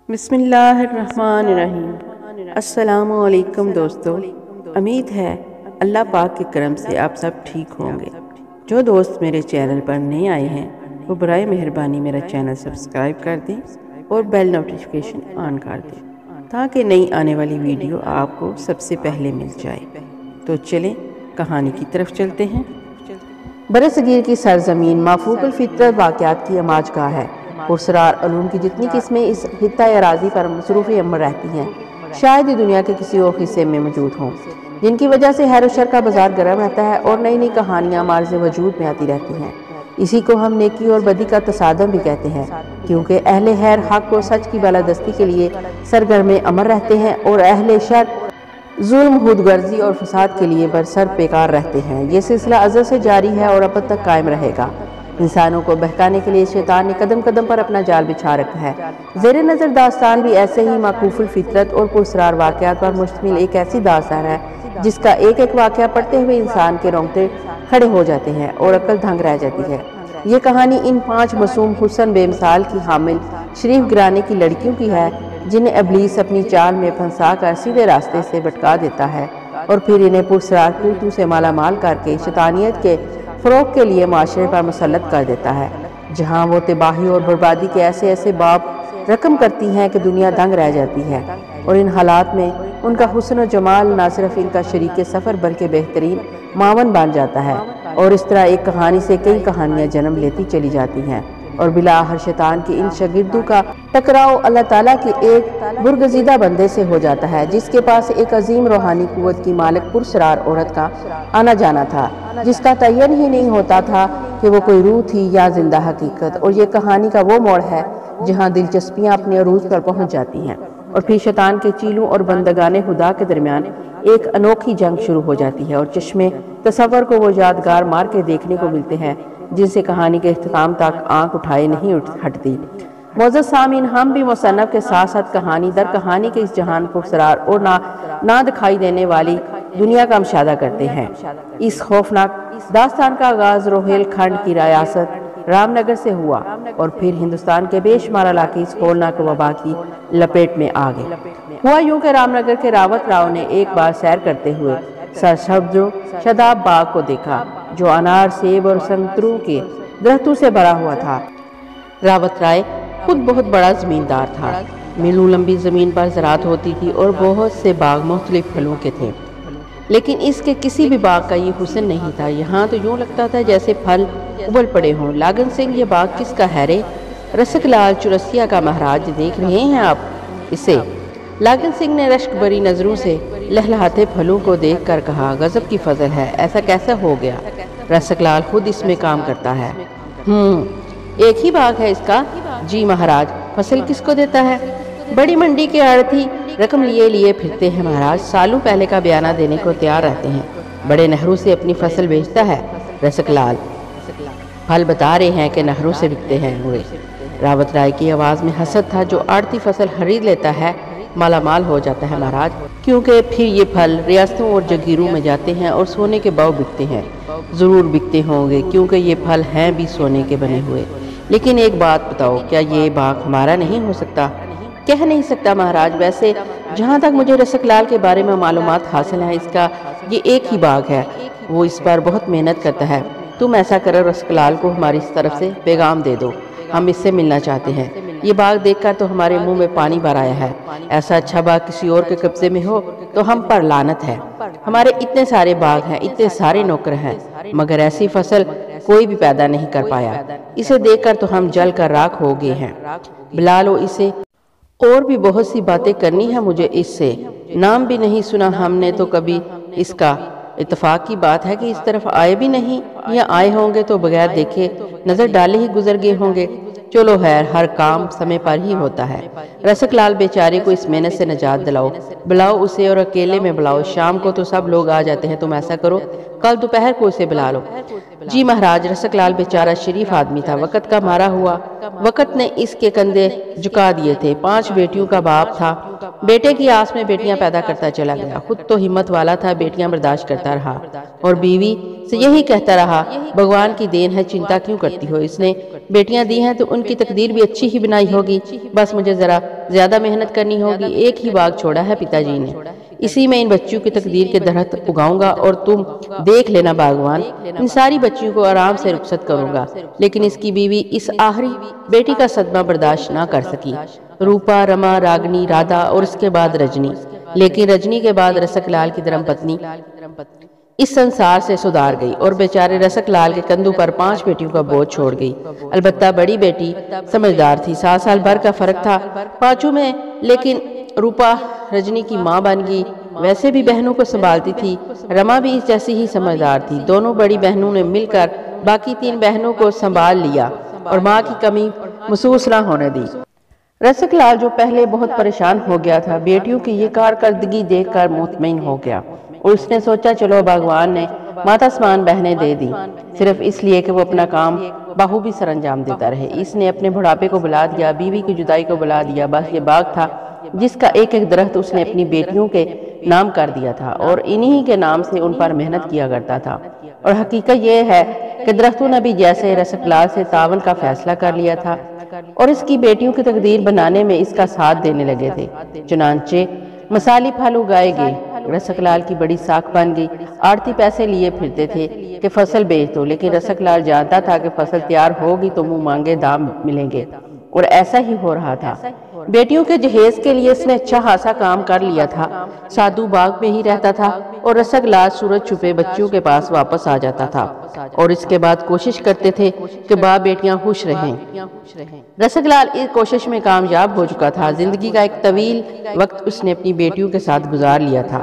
बिस्मिल्लाहिर्रहमानिर्रहीम। अस्सलामु अलैकुम दोस्तों, उम्मीद है अल्लाह पाक के करम से आप सब ठीक होंगे। जो दोस्त मेरे चैनल पर नए आए हैं वो बराए मेहरबानी मेरा चैनल सब्सक्राइब कर दें और बेल नोटिफिकेशन ऑन कर दें ताकि नई आने वाली वीडियो आपको सबसे पहले मिल जाए। तो चलें कहानी की तरफ चलते हैं। बरसगीर की सरजमीन माफूकुल फितरत वाक़यात की अमाजगाह है। पुरसरार उलूम की जितनी किस्में इस हित्ता अराज़ी पर मसरूफ़ अमर रहती हैं, शायद ही दुनिया के किसी और हिस्से में मौजूद हों, जिनकी वजह से हैर शर का बाजार गर्म रहता है और नई नई कहानियाँ मार्ज़ वजूद में आती रहती हैं। इसी को हम नेकी और बदी का तसादम भी कहते हैं, क्योंकि अहले हैर हक और सच की बालादस्ती के लिए सरगर्म अमर रहते हैं और अहले शर जुल्म, खुदगर्जी और फसाद के लिए बरसर बेकार रहते हैं। ये सिलसिला अज़ल से जारी है और अब तक कायम रहेगा। इंसानों को बहकाने के लिए शैतान ने कदम कदम पर अपना जाल बिछा रखा है। ज़ेर नज़र दास्तान भी ऐसे ही माकूफुल फितरत और पुरसरार वाक़यात पर मुश्तमिल एक ऐसी दास्तान है जिसका एक एक वाक़या पढ़ते हुए इंसान के रोंगटे खड़े हो जाते हैं और अक्ल दंग रह जाती है। ये कहानी इन 5 मासूम हुस्न बेमिसाल की हामिल शरीफ घराने की लड़कियों की है, जिन्हें इब्लीस अपनी चाल में फंसा कर सीधे रास्ते से भटका देता है और फिर इन्हें पुरसरार कुर्तू से मालामाल करके शैतानियत के फ़रोग़ के लिए माशरे पर मुसल्लत कर देता है, जहाँ वो तबाही और बर्बादी के ऐसे ऐसे बाब रकम करती हैं कि दुनिया दंग रह जाती है। और इन हालात में उनका हुस्न और जमाल न सिर्फ इनका शरीक सफ़र बल्कि बेहतरीन मावन बन जाता है। और इस तरह एक कहानी से कई कहानियाँ जन्म लेती चली जाती हैं और बिला हर शैतान के इन शागिर्दों का टकराव अल्लाह ताला के एक बुरगजीदा बंदे से हो जाता है, जिसके पास एक अजीम रूहानी कुव्वत की मालिक पुरसरार औरत का आना जाना था, जिसका तयन ही नहीं होता था कि वो कोई रूह थी या जिंदा हकीकत। और ये कहानी का वो मोड़ है जहाँ दिलचस्पियाँ अपने अरूज पर पहुँच जाती हैं और फिर शैतान के चीलों और बंदगाने खुदा के दरमियान एक अनोखी जंग शुरू हो जाती है और चश्मे तसव्वुर को वो यादगार मार के देखने को मिलते हैं जिनसे कहानी के इख्तिताम तक आंख उठाए नहीं हटती। मोअज़्ज़ज़ सामीन, हम भी मुसन्नफ़ के साथ साथ कहानी दर कहानी के इस जहान पुरसरार और ना दिखाई देने वाली दुनिया का मुशाहदा करते हैं। इस खौफनाक दास्तान का आगाज़ रोहेलखंड की रियासत रामनगर से हुआ और फिर हिंदुस्तान के बेशुमार इलाके इस होलनाक वबा की लपेट में आ गए। हुआ यूं कि रामनगर के रावत राव ने एक बार सैर करते हुए सरसब्ज़ शादाब बाग को देखा, जो अनार, सेब और संतरों के दरख्तों से भरा हुआ था। रावत राय खुद बहुत बड़ा ज़मींदार था। मीलों लंबी ज़मीन पर ज़राअत होती थी और बहुत से बाग मुख्तलिफ फलों के थे, लेकिन इसके किसी भी बाग का ये हुस्न नहीं था। यहाँ तो यूँ लगता था जैसे फल उबल पड़े हों। लागन सिंह, ये बाग किसका है रे? रसकलाल चुरसिया का महाराज, देख रहे हैं आप इसे? लागन सिंह ने रश्क भरी नज़रों से लहलहाते फलों को देखकर कहा, गजब की फजल है, ऐसा कैसा हो गया? रसकलाल खुद इसमें काम करता है। एक ही बाग है इसका? जी महाराज। फसल किसको देता है? बड़ी मंडी के आड़ती रकम लिए फिरते हैं महाराज, सालों पहले का बयाना देने को तैयार रहते हैं। बड़े नहरों से अपनी फसल बेचता है रसकलाल। फल बता रहे हैं कि नहरों से बिकते हैं। रावत राय की आवाज़ में हसद था। जो आड़ती फसल खरीद लेता है मालामाल हो जाता है महाराज, क्योंकि फिर ये फल रियासतों और जगीरों में जाते हैं और सोने के भाव बिकते हैं। ज़रूर बिकते होंगे, क्योंकि ये फल हैं भी सोने के बने हुए। लेकिन एक बात बताओ, क्या ये बाग हमारा नहीं हो सकता? कह नहीं सकता महाराज। वैसे जहाँ तक मुझे रसकलाल के बारे में मालूमात हासिल है, इसका ये एक ही बाग है। वो इस पर बहुत मेहनत करता है। तुम ऐसा करो, रसकलाल को हमारी तरफ से पैगाम दे दो, हम इससे मिलना चाहते हैं। ये बाग देखकर तो हमारे मुंह में पानी भर आया है। ऐसा अच्छा बाग किसी और के कब्जे में हो तो हम पर लानत है। हमारे इतने सारे बाग हैं, इतने सारे नौकर हैं, मगर ऐसी फसल कोई भी पैदा नहीं कर पाया। इसे देखकर तो हम जल कर राख हो गए हैं। बुला लो इसे। और भी बहुत सी बातें करनी है मुझे इससे। नाम भी नहीं सुना हमने तो कभी इसका। इत्तेफाक की बात है कि इस तरफ आए भी नहीं, या आए होंगे तो बगैर देखे नजर डाले ही गुजर गए होंगे। चलो खैर, हर काम समय पर ही होता है। रसकलाल बेचारे को इस मेहनत से निजात दिलाओ। बुलाओ उसे और अकेले में बुलाओ। शाम को तो सब लोग आ जाते हैं। तुम ऐसा करो, कल दोपहर को उसे बुला लो। जी महाराज। रसकलाल बेचारा शरीफ आदमी था, वक़्त का मारा हुआ। वक़्त ने इसके कंधे झुका दिए थे। 5 बेटियों का बाप था। बेटे की आस में बेटियां पैदा करता चला गया। खुद तो हिम्मत वाला था, बेटियां बर्दाश्त करता रहा और बीवी से यही कहता रहा, भगवान की देन है, चिंता क्यों करती हो? इसने बेटियां दी हैं तो उनकी तकदीर भी अच्छी ही बनाई होगी, बस मुझे ज़रा ज़्यादा मेहनत करनी होगी। एक ही बाग छोड़ा है पिताजी ने, इसी में इन बच्चियों की तकदीर के दरख्त उगाऊंगा और तुम देख लेना बागवान, इन सारी बच्चियों को आराम से रुखसत करूंगा। लेकिन इसकी बीवी इस आखिरी बेटी का सदमा बर्दाश्त ना कर सकी। रूपा, रमा, रागनी, राधा और उसके बाद रजनी। लेकिन रजनी के बाद रसक लाल की धर्मपत्नी इस संसार से सुधार गई और बेचारे रसक लाल के कंधों पर 5 बेटियों का बोझ छोड़ गई। अलबत्ता बड़ी बेटी समझदार थी, 7 साल भर का फर्क था पांचों में, लेकिन रूपा रजनी की माँ बन गई। वैसे भी बहनों को संभालती थी। रमा भी इस जैसी ही समझदार थी। दोनों बड़ी बहनों ने मिलकर बाकी 3 बहनों को संभाल लिया और माँ की कमी महसूस न होने दी। रसक लाल जो पहले बहुत परेशान हो गया था, बेटियों की ये कारकर्दगी देखकर मुतमईन हो गया और उसने सोचा चलो भगवान ने माता समान बहनें दे दी, सिर्फ इसलिए कि वो अपना काम बाखूबी सर अंजाम देता रहे। इसने अपने बुढ़ापे को बुला दिया, बीवी की जुदाई को बुला दिया। बस ये बाग था जिसका एक एक दरख्त उसने अपनी बेटियों के नाम कर दिया था और इन्हीं के नाम से उन पर मेहनत किया करता था। और हकीकत यह है कि दरख्तों ने भी जैसे रसक लाल से तावन का फैसला कर लिया था और इसकी बेटियों की तकदीर बनाने में इसका साथ देने लगे थे। चुनांचे मसाली फल उगाए गए। रसक लाल की बड़ी साख बन गई। आड़ती पैसे लिए फिरते थे कि फसल बेच दो, लेकिन रसक लाल जानता था कि फसल तैयार होगी तो मुंह मांगे दाम मिलेंगे और ऐसा ही हो रहा था। बेटियों के जहेज के लिए इसने अच्छा खासा काम कर लिया था। साधु बाग में ही रहता था और रसक लाल सूरज छुपे बच्चियों के पास वापस आ जाता था और इसके बाद कोशिश करते थे कि बाप बेटियां खुश रहें। रसक लाल इस कोशिश में कामयाब हो चुका था। जिंदगी का एक तवील वक्त उसने अपनी बेटियों के साथ गुजार लिया था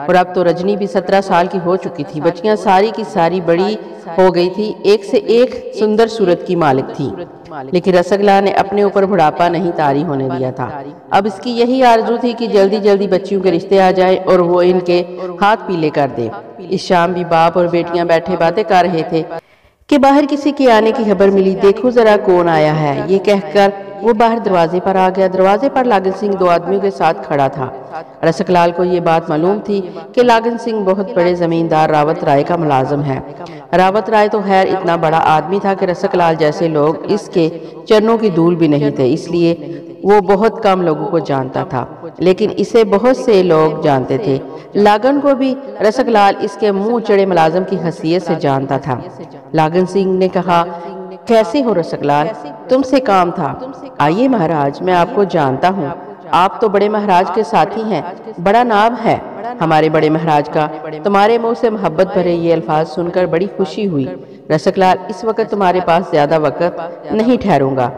और अब तो रजनी भी 17 साल की हो चुकी थी। बच्चियां सारी की सारी बड़ी हो गई थी, एक से एक सुंदर सूरत की मालिक थी। लेकिन रसक लाल ने अपने ऊपर बुढ़ापा नहीं तारी होने दिया था। अब इसकी यही आरजू थी कि जल्दी जल्दी बच्चियों के रिश्ते आ जाए और वो इनके हाथ पीले कर दे। इस शाम भी बाप और बेटियां बैठे बातें कर रहे थे कि बाहर किसी के आने की खबर मिली। देखो जरा कौन आया है। ये कहकर वो बाहर दरवाजे पर आ गया। दरवाजे पर लागन सिंह 2 आदमियों के साथ खड़ा था। रसक लाल को ये बात मालूम थी कि लागन सिंह बहुत बड़े जमींदार रावत राय का मुलाजिम है। रावत राय तो खैर इतना बड़ा आदमी था कि रसक लाल जैसे लोग इसके चरणों की धूल भी नहीं थे, इसलिए वो बहुत कम लोगों को जानता था, लेकिन इसे बहुत से लोग जानते थे। लागन को भी रसक लाल इसके मुंह चढ़े मुलाजिम की हैसियत से जानता था। लागन सिंह ने कहा, कैसे हो रसक लाल, तुमसे काम था। आइए महाराज, मैं आपको जानता हूँ, आप तो बड़े महाराज के साथी हैं, बड़ा नाम है हमारे बड़े महाराज का। तुम्हारे मुंह से मोहब्बत भरे ये अल्फाज सुनकर बड़ी खुशी हुई। रसक लाल, इस वक्त तुम्हारे पास ज्यादा वक्त नहीं ठहरूंगा,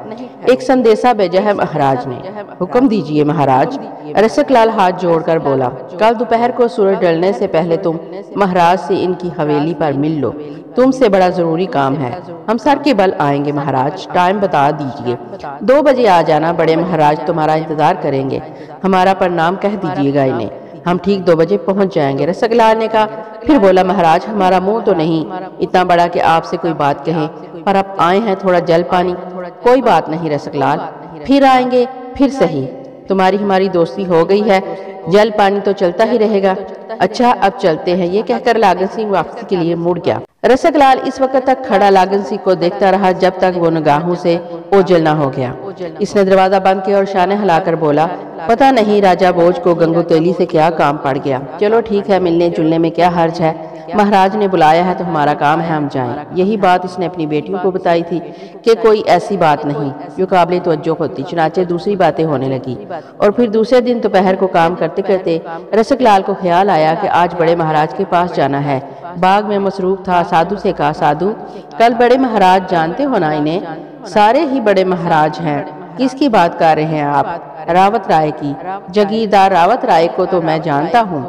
एक संदेशा भेजा है महाराज ने। हुक्म दीजिए महाराज। रसक लाल हाथ जोड़कर बोला, कल दोपहर को सूरज ढलने से पहले तुम महाराज से इनकी हवेली पर मिल लो, तुमसे बड़ा जरूरी काम है। हम सर के बल आएंगे महाराज, टाइम बता दीजिए। 2 बजे आ जाना, बड़े महाराज तुम्हारा इंतजार करेंगे। हमारा प्रणाम कह दीजिएगा इन्हें, हम ठीक 2 बजे पहुंच जाएंगे। रसक लाल ने कहा, फिर बोला, महाराज हमारा मुंह तो नहीं इतना बड़ा कि आपसे कोई बात कहें, पर आप आए हैं, थोड़ा जल पानी। कोई बात नहीं रसक लाल, फिर आएंगे, फिर सही, तुम्हारी हमारी दोस्ती हो गई है, जल पानी तो चलता ही रहेगा। अच्छा अब चलते हैं। ये कहकर लागन सिंह वापसी के लिए मुड़ गया। रसक लाल इस वक्त तक खड़ा लागन सिंह को देखता रहा जब तक वो निगाहों से ओझल ना हो गया। इसने दरवाजा बंद किया और शाने हिलाकर बोला, पता नहीं राजा भोज को गंगोतेली से क्या काम पड़ गया। चलो ठीक है, मिलने जुलने में क्या हर्ज है, महाराज ने बुलाया है तो हमारा काम है, हम जाएं। यही बात इसने अपनी बेटियों को बताई थी कि कोई ऐसी बात नहीं जो काबिल तवज्जो होती। चुनाचे दूसरी बातें होने लगी और फिर दूसरे दिन दोपहर को काम करते करते रसक लाल को ख्याल आया कि आज बड़े महाराज के पास जाना है। बाग में मसरूफ था। साधु से कहा, साधु कल बड़े महाराज जानते हो ना इन्हें, सारे ही बड़े महाराज हैं। किसकी बात कर रहे हैं आप? रावत राय की। जगीरदार रावत राय को तो मैं जानता हूँ,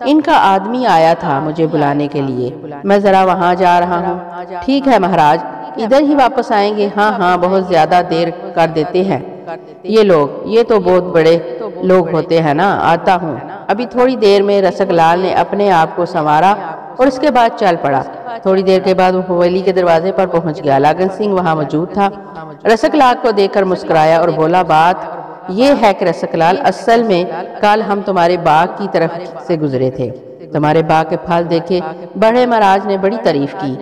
इनका आदमी आया था मुझे बुलाने के लिए, मैं जरा वहाँ जा रहा हूँ। ठीक है महाराज, इधर ही वापस आएंगे? हाँ हाँ, बहुत ज्यादा देर कर देते हैं ये लोग, ये तो बहुत बड़े लोग होते हैं ना, आता हूँ। अभी थोड़ी देर में रसक लाल ने अपने आप को संवारा और उसके बाद चल पड़ा। थोड़ी देर के बाद वो हवेली के दरवाजे पर पहुंच गया। लागन सिंह वहां मौजूद था। रसक लाल को देखकर मुस्कुराया और बोला, बात ये है कि रसक लाल, असल में कल हम तुम्हारे बाग की तरफ से गुजरे थे, तुम्हारे बाग के फल देखे, बड़े महाराज ने बड़ी तारीफ की।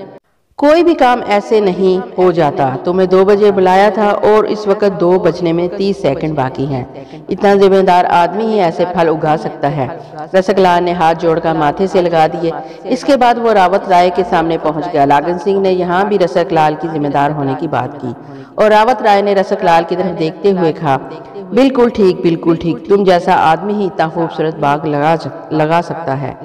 कोई भी काम ऐसे नहीं हो जाता। तुम्हें 2 बजे बुलाया था और इस वक्त 2 बजने में 30 सेकंड बाकी हैं। इतना जिम्मेदार आदमी ही ऐसे फल उगा सकता है। रसक लाल ने हाथ जोड़कर माथे से लगा दिए। इसके बाद वो रावत राय के सामने पहुंच गया। लागन सिंह ने यहाँ भी रसक लाल की जिम्मेदार होने की बात की और रावत राय ने रसक लाल की तरफ देखते हुए कहा, बिल्कुल ठीक, तुम जैसा आदमी ही इतना खूबसूरत बाग लगा सकता है।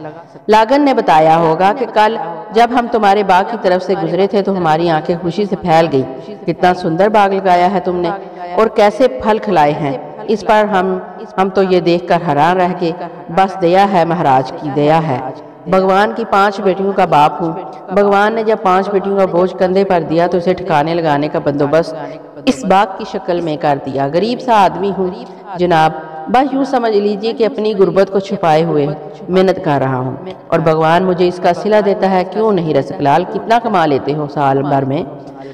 लागन ने बताया होगा कि कल जब हम तुम्हारे बाग की तरफ से गुजरे थे तो हमारी आंखें खुशी से फैल गई। कितना सुंदर बाग लगाया है तुमने और कैसे फल खिलाए हैं। इस पर हम तो ये देखकर हैरान रह गए। बस दया है, महाराज की दया है। भगवान की 5 बेटियों का बाप हूँ। भगवान ने जब 5 बेटियों का बोझ कंधे पर दिया तो उसे ठिकाने लगाने का बंदोबस्त इस बाग की शक्ल में कर दिया। गरीब सा आदमी हूँ जनाब, बस यूँ समझ लीजिए कि अपनी गुर्बत को छुपाए हुए मेहनत कर रहा हूँ और भगवान मुझे इसका सिला देता है। क्यों नहीं रसकलाल, कितना कमा लेते हो साल भर में?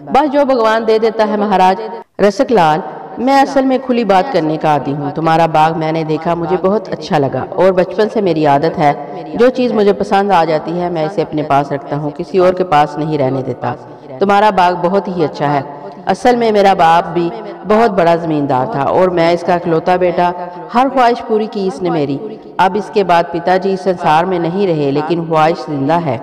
बस जो भगवान दे देता है महाराज। रसकलाल, मैं असल में खुली बात करने का आदी हूँ। तुम्हारा बाग मैंने देखा, मुझे बहुत अच्छा लगा और बचपन से मेरी आदत है, जो चीज़ मुझे पसंद आ जाती है मैं इसे अपने पास रखता हूँ, किसी और के पास नहीं रहने देता। तुम्हारा बाग बहुत ही अच्छा है। असल में मेरा बाप भी बहुत बड़ा जमींदार था और मैं इसका इकलौता बेटा। हर ख्वाहिश पूरी की इसने मेरी। अब इसके बाद पिताजी इस संसार में नहीं रहे, लेकिन ख्वाहिश जिंदा है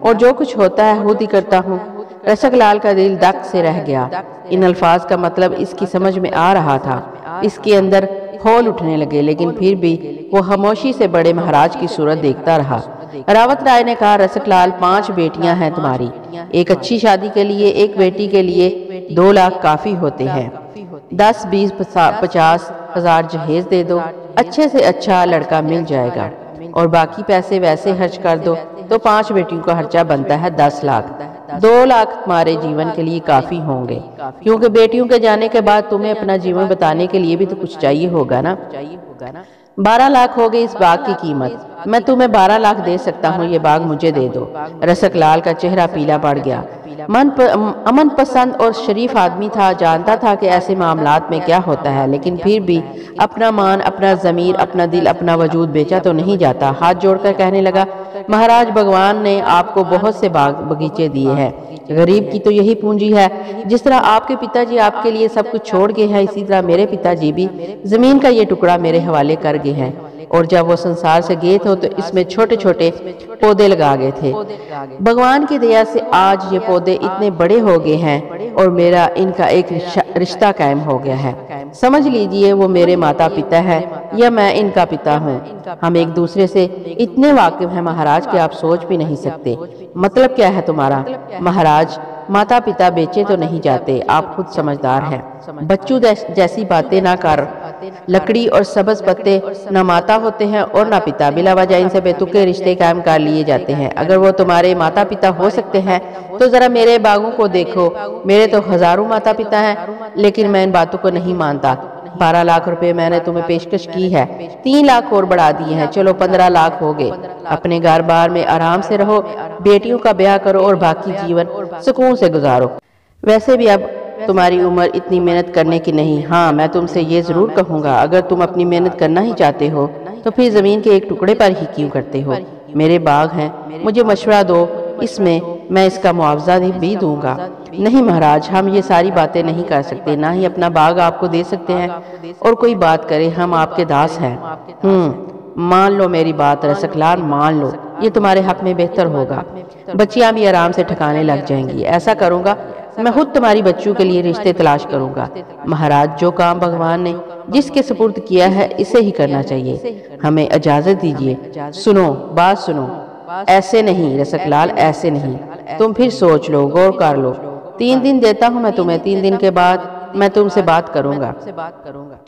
और जो कुछ होता है खुद ही करता हूँ। रसकलाल का दिल धक से रह गया। इन अल्फाज का मतलब इसकी समझ में आ रहा था। इसके अंदर खौल उठने लगे, लेकिन फिर भी वो खामोशी से बड़े महाराज की सूरत देखता रहा। रावत राय ने कहा, रसकलाल 5 बेटियां हैं तुम्हारी। एक अच्छी शादी के लिए एक बेटी के लिए 2 लाख काफी होते हैं। 10, 20, 50 हजार जहेज दे दो, अच्छे से अच्छा लड़का मिल जाएगा और बाकी पैसे वैसे खर्च कर दो तो 5 बेटियों का खर्चा बनता है 10 लाख। 2 लाख तुम्हारे जीवन के लिए काफी होंगे, क्योंकि बेटियों के जाने के बाद तुम्हें अपना जीवन बताने के लिए भी तो कुछ चाहिए होगा ना। 12 लाख हो गई इस बाग की कीमत। मैं तुम्हें 12 लाख दे सकता हूँ, ये बाग मुझे दे दो। रसकलाल का चेहरा पीला पड़ गया। अमन पसंद और शरीफ आदमी था, जानता था कि ऐसे मामलात में क्या होता है, लेकिन फिर भी अपना मान, अपना ज़मीर, अपना दिल, अपना वजूद बेचा तो नहीं जाता। हाथ जोड़कर कहने लगा, महाराज, भगवान ने आपको बहुत से बाग बगीचे दिए हैं। गरीब की तो यही पूंजी है। जिस तरह आपके पिताजी आपके लिए सब कुछ छोड़ गए हैं, इसी तरह मेरे पिताजी भी जमीन का ये टुकड़ा मेरे हवाले कर गए हैं और जब वो संसार से गए थे तो इसमें छोटे छोटे पौधे लगा गए थे। भगवान की दया से आज ये पौधे इतने बड़े हो गए हैं और मेरा इनका एक रिश्ता कायम हो गया है। समझ लीजिए वो मेरे माता पिता है या मैं इनका पिता हूँ। हम एक दूसरे से इतने वाकिफ हैं महाराज कि आप सोच भी नहीं सकते। मतलब क्या है तुम्हारा? महाराज, माता पिता बेचे तो नहीं जाते, आप खुद समझदार हैं। बच्चों जैसी बातें ना कर। लकड़ी और सब्ज पत्ते न माता होते हैं और न पिता, बिला वजह इनसे बेतुके रिश्ते कायम कर लिए जाते हैं। अगर वो तुम्हारे माता पिता हो सकते हैं तो जरा मेरे बागों को देखो। मेरे तो हजारों माता पिता हैं, लेकिन मैं इन बातों को नहीं मानता। 12 लाख रुपए मैंने तुम्हें पेशकश की है, 3 लाख और बढ़ा दिए हैं, चलो 15 लाख हो गए। अपने घर बार में आराम से रहो, बेटियों का ब्याह करो और बाकी जीवन सुकून से गुजारो। वैसे भी अब तुम्हारी उम्र इतनी मेहनत करने की नहीं। हाँ, मैं तुमसे ये जरूर कहूँगा, अगर तुम अपनी मेहनत करना ही चाहते हो तो फिर जमीन के एक टुकड़े पर ही क्यों करते हो? मेरे बाग हैं, मुझे मशवरा दो, इसमें मैं इसका मुआवजा भी दूंगा। नहीं महाराज, हम ये सारी बातें नहीं कर सकते, ना ही अपना बाग आपको दे सकते हैं और कोई बात करे, हम आपके दास हैं। मान लो मेरी बात रसकलाल, मान लो, ये तुम्हारे हक में बेहतर होगा। बच्चियां भी आराम से ठिकाने लग जाएंगी। ऐसा करूंगा, मैं खुद तुम्हारी बच्चों के लिए रिश्ते तलाश करूंगा। महाराज, जो काम भगवान ने जिसके सुपुर्द किया है इसे ही करना चाहिए। हमें इजाजत दीजिए। सुनो, बात सुनो। ऐसे नहीं रसकलाल, ऐसे नहीं। तुम फिर सोच लो, गौर कर लो। 3 दिन देता हूँ मैं तुम्हें, 3 दिन के बाद मैं तुमसे बात करूंगा।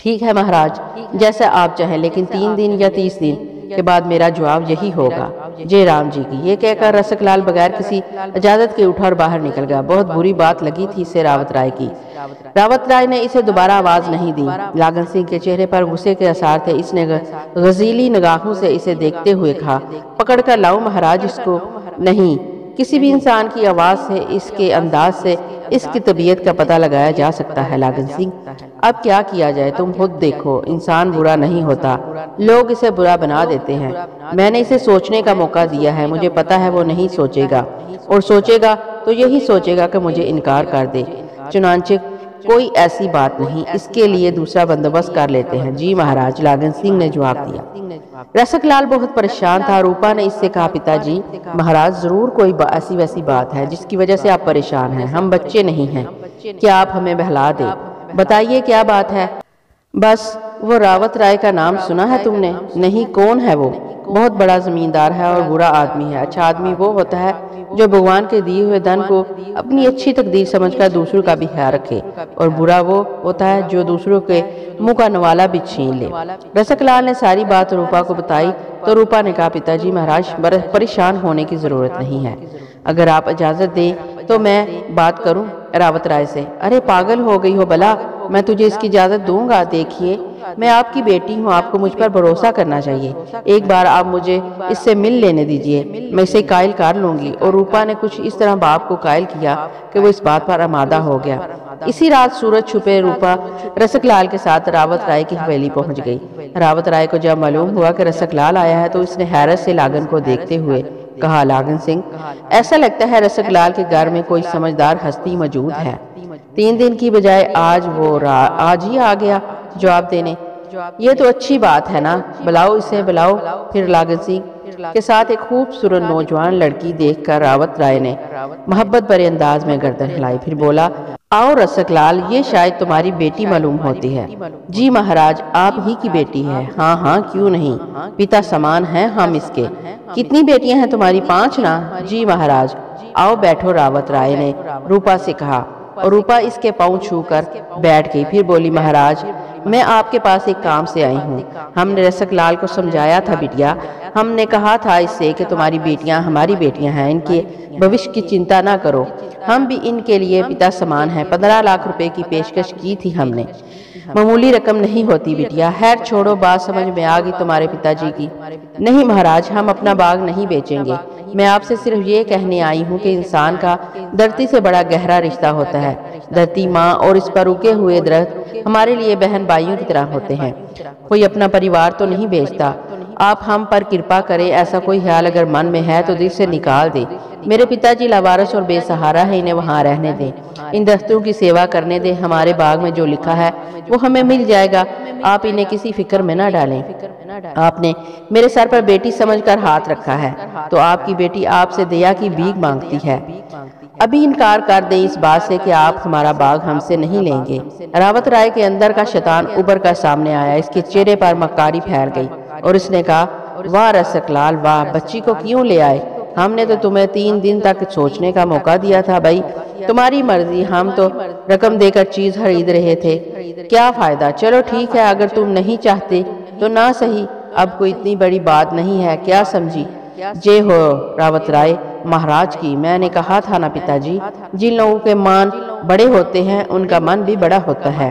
ठीक है महाराज, जैसा आप चाहें, लेकिन 3 दिन या 30 दिन के बाद मेरा जवाब यही होगा। जय राम जी की। ये कहकर रसकलाल बगैर किसी इजाजत के उठा और बाहर निकल गया। बहुत बुरी बात लगी थी इसे रावत राय की। रावत राय ने इसे दोबारा आवाज नहीं दी। लागन सिंह के चेहरे पर गुस्से के आसार थे। इसने गजीली निगाहों से इसे देखते हुए कहा, पकड़ कर लाओ महाराज इसको। नहीं, किसी भी इंसान की आवाज से, इसके अंदाज से इसकी तबीयत का पता लगाया जा सकता है। लागन सिंह, अब क्या किया जाए, तुम खुद देखो। इंसान बुरा नहीं होता, लोग इसे बुरा बना देते हैं। मैंने इसे सोचने का मौका दिया है, मुझे पता है वो नहीं सोचेगा। और सोचेगा तो यही सोचेगा कि मुझे इनकार कर दे। चुनांचे कोई ऐसी बात नहीं, इसके लिए दूसरा बंदोबस्त कर लेते हैं। जी महाराज, लागन सिंह ने जवाब दिया। रसक लाल बहुत परेशान था। रूपा ने इससे कहा, पिताजी महाराज जरूर कोई ऐसी वैसी बात है जिसकी वजह से आप परेशान हैं। हम बच्चे नहीं हैं, क्या आप हमें बहला दे? बताइए क्या बात है? बस वो रावत राय का नाम सुना है तुमने? नहीं, कौन है वो? बहुत बड़ा जमींदार है और बुरा आदमी है। अच्छा आदमी वो होता है जो भगवान के दिए हुए धन को अपनी अच्छी तकदीर समझकर दूसरों का भी ख्याल रखे, और बुरा वो होता है जो दूसरों के मुंह का नवाला भी छीन ले। रसक लाल ने सारी बात रूपा को बताई तो रूपा ने कहा, पिताजी महाराज परेशान होने की जरूरत नहीं है। अगर आप इजाजत दें तो मैं बात करूं रावत राय से। अरे पागल हो गई हो भला, मैं तुझे इसकी इजाजत दूंगा? देखिए मैं आपकी बेटी हूँ, आपको मुझ पर भरोसा करना चाहिए। एक बार आप मुझे इससे मिल लेने दीजिए, मैं इसे कायल कर लूंगी। और रूपा ने कुछ इस तरह बाप को कायल किया कि वो इस बात पर आमादा हो गया। इसी रात सूरज छुपे रूपा रसक लाल के साथ रावत राय की हवेली पहुंच गई। रावत राय को जब मालूम हुआ कि रसक लाल आया है तो उसने हैरत से लागन को देखते हुए कहा, लागन सिंह, ऐसा लगता है रसक लाल के घर में कोई समझदार हस्ती मौजूद है। 3 दिन की बजाय आज ही आ गया जवाब देने। ये तो अच्छी बात है ना, बुलाओ इसे बुलाओ। फिर लागन सिंह के साथ एक खूबसूरत नौजवान लड़की देखकर रावत राय ने मोहब्बत भरे अंदाज में गर्दन हिलाई। फिर बोला, आओ रसक लाल, ये शायद तुम्हारी बेटी मालूम होती है। जी महाराज, आप ही की बेटी है। हाँ हाँ, क्यों नहीं, पिता समान हैं हम इसके। कितनी बेटियां हैं तुम्हारी? 5 ना? जी महाराज। आओ बैठो, रावत राय ने रूपा से कहा, और रूपा इसके पांव छूकर बैठ गई। फिर बोली, महाराज मैं आपके पास एक काम से आई हूँ। हमने रसक लाल को समझाया था बिटिया, हमने कहा था इससे कि तुम्हारी बेटियां हमारी बेटियां हैं, इनके भविष्य की चिंता ना करो, हम भी इनके लिए पिता समान हैं। 15 लाख रुपए की पेशकश की थी हमने, मामूली रकम नहीं होती बिटिया। खैर छोड़ो, बात समझ में आ गई तुम्हारे पिताजी की। नहीं महाराज, हम अपना बाग नहीं बेचेंगे। मैं आपसे सिर्फ ये कहने आई हूँ कि इंसान का धरती से बड़ा गहरा रिश्ता होता है। धरती माँ और इस पर उगे हुए दरख्त हमारे लिए बहन भाइयों की तरह होते हैं। कोई अपना परिवार तो नहीं बेचता। आप हम पर कृपा करें, ऐसा कोई ख्याल अगर मन में है तो दिल से निकाल दे। मेरे पिताजी लावारिस और बेसहारा है, इन्हें वहाँ रहने दें, इन दरख्तों की सेवा करने दें। हमारे बाग में जो लिखा है वो हमें मिल जाएगा, आप इन्हें किसी फिक्र में ना डालें। आपने मेरे सर पर बेटी समझकर हाथ रखा है तो आपकी बेटी आपसे दया की भीख मांगती है। अभी इनकार कर दें इस बात से कि आप हमारा बाग हमसे नहीं लेंगे। रावत राय के अंदर का शैतान उभर कर सामने आया। इसके चेहरे पर मक्कारी फैल गई और इसने कहा, वाह रसक लाल वाह, बच्ची को क्यों ले आए? हमने तो तुम्हें 3 दिन तक सोचने का मौका दिया था भाई, तुम्हारी मर्जी, हम तो रकम देकर चीज खरीद रहे थे, क्या फायदा। चलो ठीक है, अगर तुम नहीं चाहते तो ना सही, अब कोई इतनी बड़ी बात नहीं है, क्या समझी? जय हो रावत राय महाराज की। मैंने कहा था ना पिताजी, जिन लोगों के मान बड़े होते हैं उनका मन भी बड़ा होता है।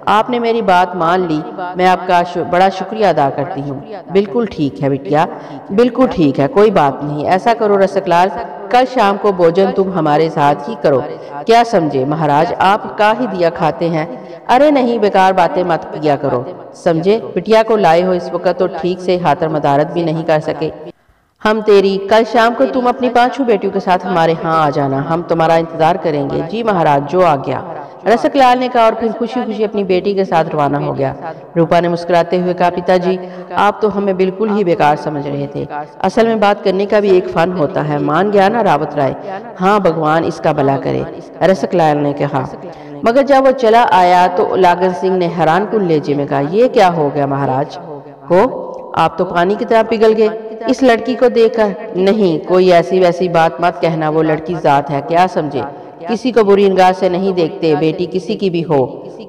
आपने मेरी बात मान ली, मैं आपका बड़ा शुक्रिया अदा करती हूँ। बिल्कुल ठीक है बिटिया, बिल्कुल ठीक है, कोई बात नहीं। ऐसा करो रसक लाल, कल शाम को भोजन तुम हमारे साथ ही करो, क्या समझे? महाराज आप का ही दिया खाते हैं। अरे नहीं, बेकार बातें मत किया करो, समझे? बिटिया को लाए हो इस वक्त तो ठीक से खातर मदारत भी नहीं कर सके हम तेरी। कल शाम को तुम अपनी 5 बेटियों के साथ हमारे यहाँ आ जाना, हम तुम्हारा इंतजार करेंगे। जी महाराज, जो आ गया, रसक लाल ने कहा और फिर खुशी खुशी अपनी बेटी के साथ रवाना हो गया। रूपा ने मुस्कुराते हुए कहा, पिताजी आप तो हमें बिल्कुल ही बेकार समझ रहे थे, असल में बात करने का भी एक फन होता है। मान गया ना रावत राय? हाँ भगवान इसका भला करे, रसक लाल ने कहा। मगर जब वो चला आया तो लागन सिंह ने हैरान कुन लहजे में कहा, ये क्या हो गया महाराज? हो आप तो पानी की तरह पिघल गए इस लड़की को देखकर। नहीं, कोई ऐसी वैसी बात मत कहना, वो लड़की जात है, क्या समझे? किसी को बुरी निगाह से नहीं देखते, बेटी किसी की भी हो।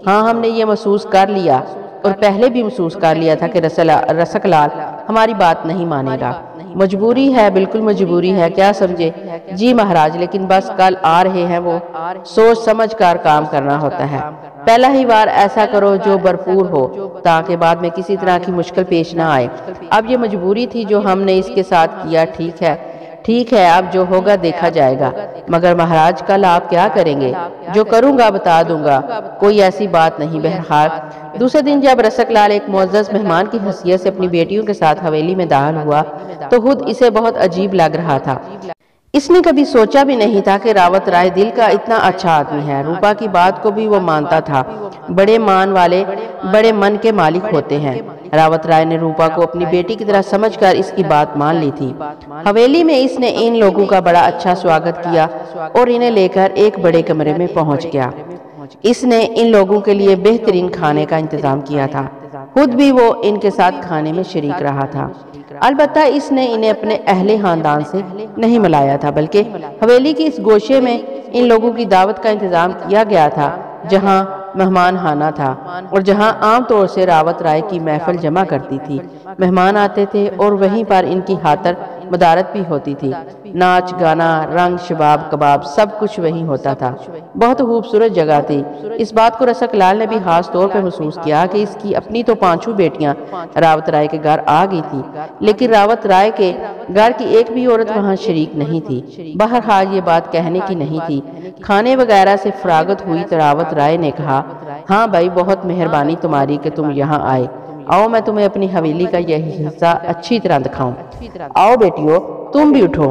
हाँ, हमने ये महसूस कर लिया और पहले भी महसूस कर लिया था कि रसक लाल हमारी बात नहीं मानेगा। मजबूरी है, बिल्कुल मजबूरी है, क्या समझे? जी महाराज, लेकिन बस कल आ रहे हैं वो, सोच समझ कर काम करना होता है। पहला ही बार ऐसा करो जो भरपूर हो ताकि बाद में किसी तरह की मुश्किल पेश ना आए। अब ये मजबूरी थी जो हमने इसके साथ किया, ठीक है ठीक है, अब जो होगा देखा जाएगा। मगर महाराज कल आप क्या करेंगे? जो करूंगा बता दूंगा, कोई ऐसी बात नहीं। बहरहाल दूसरे दिन जब रसक लाल एक मुअज़्ज़ज़ मेहमान की हैसियत से अपनी बेटियों के साथ हवेली में दाखिल हुआ तो खुद इसे बहुत अजीब लग रहा था। इसने कभी सोचा भी नहीं था कि रावत राय दिल का इतना अच्छा आदमी है। रूपा की बात को भी वो मानता था। बड़े मान वाले बड़े मन के मालिक होते हैं। रावत राय ने रूपा को अपनी बेटी की तरह समझकर इसकी बात मान ली थी। हवेली में इसने इन लोगों का बड़ा अच्छा स्वागत किया और इन्हें लेकर एक बड़े कमरे में पहुंच गया। इसने इन लोगों के लिए बेहतरीन खाने का इंतजाम किया था। खुद भी वो इनके साथ खाने में शरीक रहा था। अलबत्ता इसने इन्हें अपने अहले खानदान से नहीं मिलाया था, बल्कि हवेली की इस गोशे में इन लोगों की दावत का इंतजाम किया गया था जहां मेहमान खाना था और जहां आम तौर से रावत राय की महफिल जमा करती थी। मेहमान आते थे और वहीं पर इनकी खातर मदारत भी होती थी। नाच गाना रंग शबाब कबाब सब कुछ वहीं होता था। बहुत खूबसूरत जगह थी। इस बात को रसक लाल ने भी खास तौर पर महसूस किया कि इसकी अपनी तो 5 बेटियां रावत राय के घर आ गई थी, लेकिन रावत राय के घर की एक भी औरत वहां शरीक नहीं थी। बहरहाल ये बात कहने की नहीं थी। खाने वगैरह से फरागत हुई तो रावत राय ने कहा, हाँ भाई, बहुत मेहरबानी तुम्हारी कि तुम यहाँ आए। आओ मैं तुम्हें अपनी हवेली का यह हिस्सा अच्छी तरह दिखाऊं। आओ बेटियों, तुम भी उठो।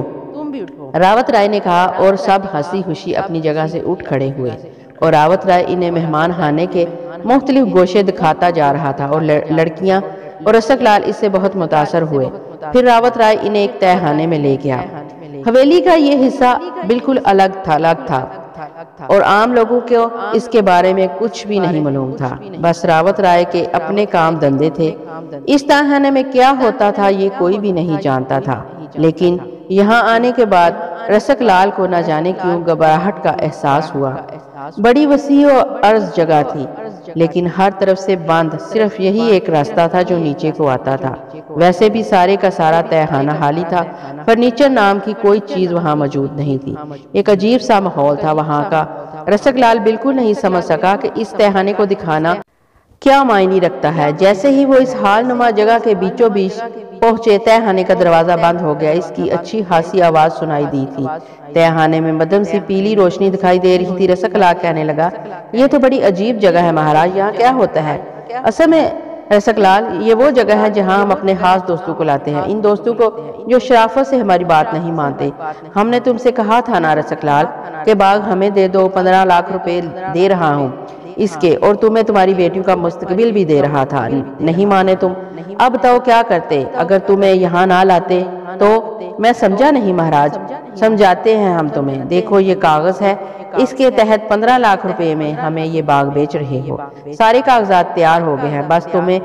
रावत राय ने कहा और सब हंसी खुशी अपनी जगह से उठ खड़े हुए और रावत राय इन्हें मेहमान खाने के मुख्तलिफ गोशे दिखाता जा रहा था और लड़कियां और रसक लाल इससे बहुत मुतासर हुए। फिर रावत राय इन्हें एक तहखाने में ले गया। हवेली का ये हिस्सा बिल्कुल अलग था और आम लोगों को इसके बारे में कुछ भी नहीं मालूम था। बस रावत राय के अपने काम धंधे थे। इस तहखाने में क्या होता था ये कोई भी नहीं जानता था, लेकिन यहाँ आने के बाद रसक लाल को न जाने क्यों घबराहट का एहसास हुआ। बड़ी वसी और अर्ज जगह थी, लेकिन हर तरफ से बंद। सिर्फ यही एक रास्ता था जो नीचे को आता था। वैसे भी सारे का सारा तहखाना खाली था। फर्नीचर नाम की कोई चीज वहां मौजूद नहीं थी। एक अजीब सा माहौल था वहां का। रसक लाल बिल्कुल नहीं समझ सका कि इस तहखाने को दिखाना क्या मायने रखता है। जैसे ही वो इस हालनुमा जगह के बीचों बीच पहुंचे, तहखाने का दरवाजा बंद हो गया। इसकी अच्छी खासी आवाज सुनाई दी थी। तहखाने में मध्यम सी पीली रोशनी दिखाई दे रही थी। रसक लाल कहने लगा, ये तो बड़ी अजीब जगह है महाराज, यहाँ क्या होता है? असल में रसक लाल, ये वो जगह है जहाँ हम अपने खास दोस्तों को लाते हैं, इन दोस्तों को जो शराफत से हमारी बात नहीं मानते। हमने तुमसे कहा था ना रसक लाल के बाग हमें दे दो, 15 लाख रुपए दे रहा हूँ इसके, और तुम्हें तुम्हारी बेटियों का मुस्तकबिल भी दे रहा था। नहीं माने तुम। अब बताओ क्या करते? अगर तुम्हें यहाँ ना लाते तो? मैं समझा नहीं महाराज। समझाते हैं हम तुम्हें। देखो ये कागज है, इसके तहत 15 लाख रुपए में हमें ये बाग बेच रहे हो। सारे कागजात तैयार हो गए हैं, बस तुम्हें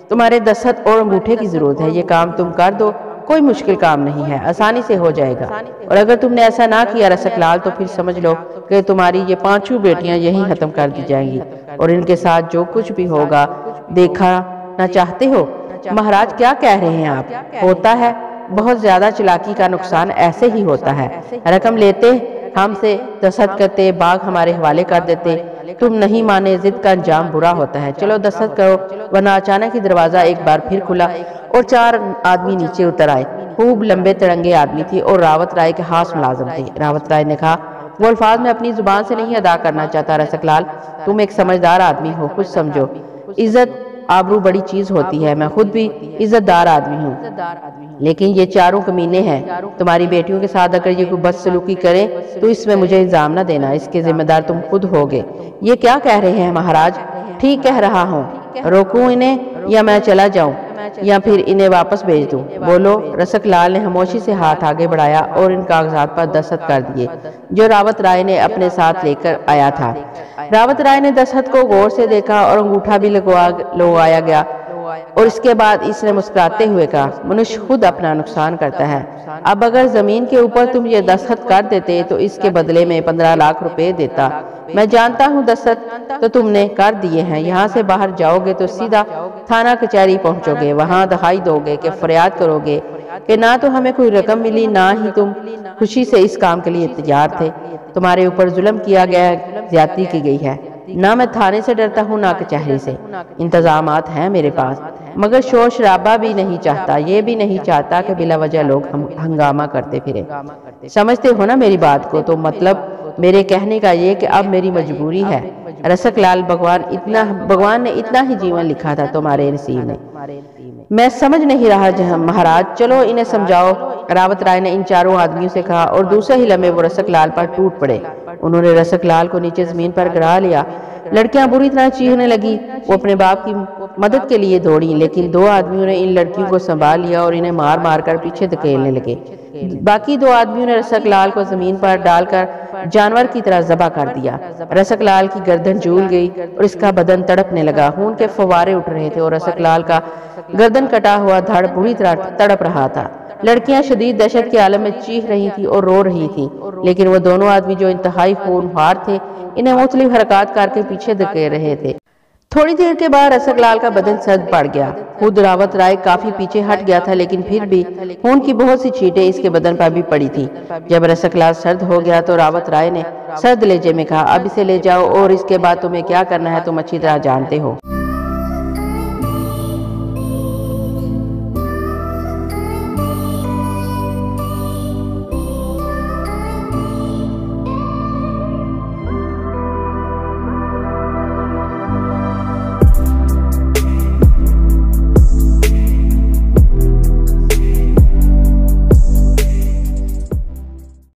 तुम्हारे दस्तखत और अंगूठे की जरूरत है। ये काम तुम कर दो, कोई मुश्किल काम नहीं है, आसानी से हो जाएगा। और अगर तुमने ऐसा ना किया रसक लाल, तो फिर समझ लो कि तुम्हारी ये 5 बेटियां यहीं खत्म कर दी जाएंगी और इनके साथ जो कुछ भी होगा देखा ना चाहते हो। महाराज क्या कह रहे हैं आप? होता है, बहुत ज्यादा चालाकी का नुकसान ऐसे ही होता है। रकम लेते हमसे, दस्तखत करते, बाग हमारे हवाले कर देते। तुम नहीं माने, जिद का अंजाम बुरा होता है। चलो दस्तखत करो। वरना अचानक ही दरवाजा एक बार फिर खुला और 4 आदमी नीचे उतर आए। खूब लंबे तिरंगे आदमी थे और रावत राय के खास मुलाजिम थे। रावत राय ने कहा, वो अल्फाज में अपनी जुबान से नहीं अदा करना चाहता रसक लाल, तुम एक समझदार आदमी हो, कुछ समझो। इज्जत आबरू बड़ी चीज होती है। मैं खुद भी इज्जतदार आदमी हूँ, लेकिन ये 4 कमीने हैं। तुम्हारी बेटियों के साथ अगर ये कोई बदसलूकी करे तो इसमें मुझे इल्जाम न देना, इसके जिम्मेदार तुम खुद होगे। ये क्या कह रहे हैं महाराज? ठीक कह रहा हूँ। रोकूं इन्हें या मैं चला जाऊं या फिर इन्हें वापस भेज दूं? बोलो। रसक लाल ने खामोशी से हाथ आगे बढ़ाया और इन कागजात पर दस्तखत कर दिए जो रावत राय ने अपने साथ लेकर आया था। रावत राय ने दस्तखत को गौर से देखा और अंगूठा भी लगवाया गया और इसके बाद इसने मुस्कुराते हुए कहा, मनुष्य खुद अपना नुकसान करता है। अब अगर जमीन के ऊपर तुम ये दस्तखत कर देते तो इसके बदले में 15 लाख रुपए देता। मैं जानता हूँ दस्तखत तो तुमने कर दिए हैं। यहाँ से बाहर जाओगे तो सीधा थाना कचहरी पहुँचोगे। वहाँ दहाई दोगे कि फरियाद करोगे कि ना तो हमें कोई रकम मिली, ना ही तुम खुशी से इस काम के लिए तैयार थे। तुम्हारे ऊपर जुल्म किया गया, ज्यादती की गई है। ना मैं थाने से डरता हूँ ना कचहरी से। इंतजामात हैं मेरे पास, मगर शोर शराबा भी नहीं चाहता। ये भी नहीं चाहता कि बिला वजह लोग हंगामा करते फिरे। समझते हो ना मेरी बात को? तो मतलब मेरे कहने का ये कि अब मेरी मजबूरी है। रसक लाल, भगवान ने इतना ही जीवन लिखा था तुम्हारे नसीब में। मैं समझ नहीं रहा महाराज। चलो इन्हें समझाओ रावत राय ने इन चारों आदमियों से कहा और दूसरे ही लम्हे वो रसक लाल पर टूट पड़े। उन्होंने रसक लाल को नीचे जमीन पर गिरा लिया। लड़कियां बुरी तरह चीखने लगी। वो अपने बाप की मदद के लिए दौड़ी, लेकिन दो आदमियों ने इन लड़कियों को संभाल लिया और इन्हें मार मार कर पीछे धकेलने लगे। बाकी दो आदमियों ने रसक लाल को जमीन पर डालकर जानवर की तरह ज़बह कर दिया। रसक लाल की गर्दन झूल गई और इसका बदन तड़पने लगा। खून के फव्वारे उठ रहे थे और रसक लाल का गर्दन कटा हुआ धड़ बुरी तरह तड़प रहा था। लड़कियां शदीद दहशत के आलम में चीख रही थी और रो रही थी, लेकिन वो दोनों आदमी जो इंतहाई खूनखार थे इन्हें मुख्तलिफ हरकत करके पीछे धकेल रहे थे। थोड़ी देर के बाद रसक लाल का बदन सर्द पड़ गया। खुद रावत राय काफी पीछे हट गया था, लेकिन फिर भी खून की बहुत सी छींटें इसके बदन पर भी पड़ी थी। जब रसक लाल सर्द हो गया तो रावत राय ने सर्द लहजे में कहा, अब इसे ले जाओ और इसके बाद तुम्हें क्या करना है तुम अच्छी तरह जानते हो।